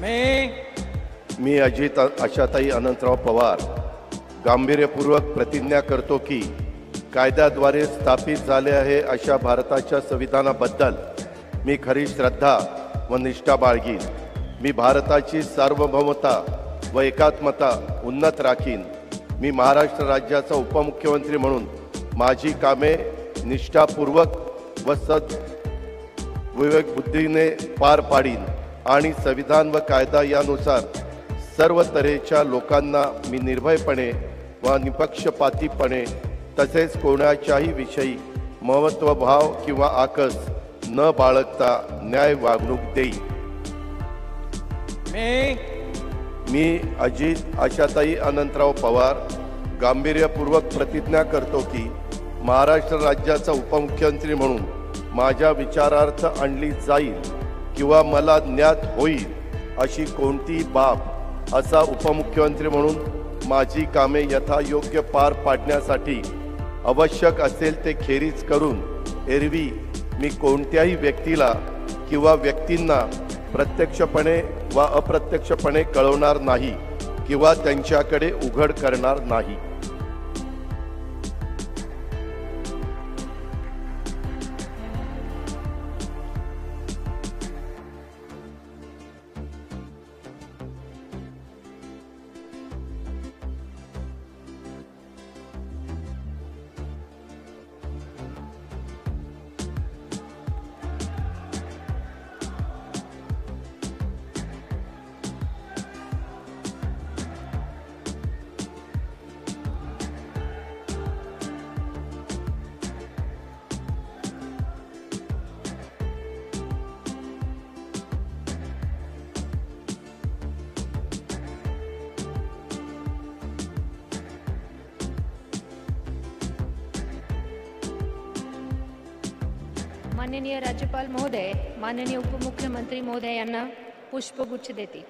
मी अजित आशाताई अनंतराव पवार गांभीर्यपूर्वक प्रतिज्ञा करतो की कायद्याद्वारे स्थापित झाले आहे अशा भारताच्या संविधानाबद्दल मी खरी श्रद्धा व निष्ठा बाळगीन। मी भारताची सार्वभौमता व एकात्मता उन्नत राखीन। मी महाराष्ट्र राज्याचा उपमुख्यमंत्री म्हणून माझी कामे निष्ठापूर्वक व विवेक बुद्धीने पार पाडीन आणि संविधान व कायदा यानुसार सर्व तऱ्हेच्या लोकांना मी निर्भयपणे व निपक्षपातीपणे तसेच कोणाच्याही विषयी महत्त्वभाव किंवा आकस न बाळगता न्याय वागणूक देईन। मी अजित आशाताई अनंतराव पवार गांभीर्यपूर्वक प्रतिज्ञा करतो की महाराष्ट्र राज्याचा उपमुख्यमंत्री म्हणून माझ्या विचारार्थ आणली जाईल किंवा मला ज्ञात होईल अशी कोणतीही बाब असा उपमुख्यमंत्री म्हणून माझी कामे यथायोग्य पार पाडण्यासाठी आवश्यक असेल ते खेरीज करून एरवी मी कोणत्याही व्यक्तीला किंवा व्यक्तींना प्रत्यक्षपणे व अप्रत्यक्षपणे कळवणार नाही किंवा त्यांच्याकडे उघड करणार नाही। माननीय राज्यपाल महोदय, माननीय उपमुख्यमंत्री महोदय यांना पुष्पगुच्छ देते।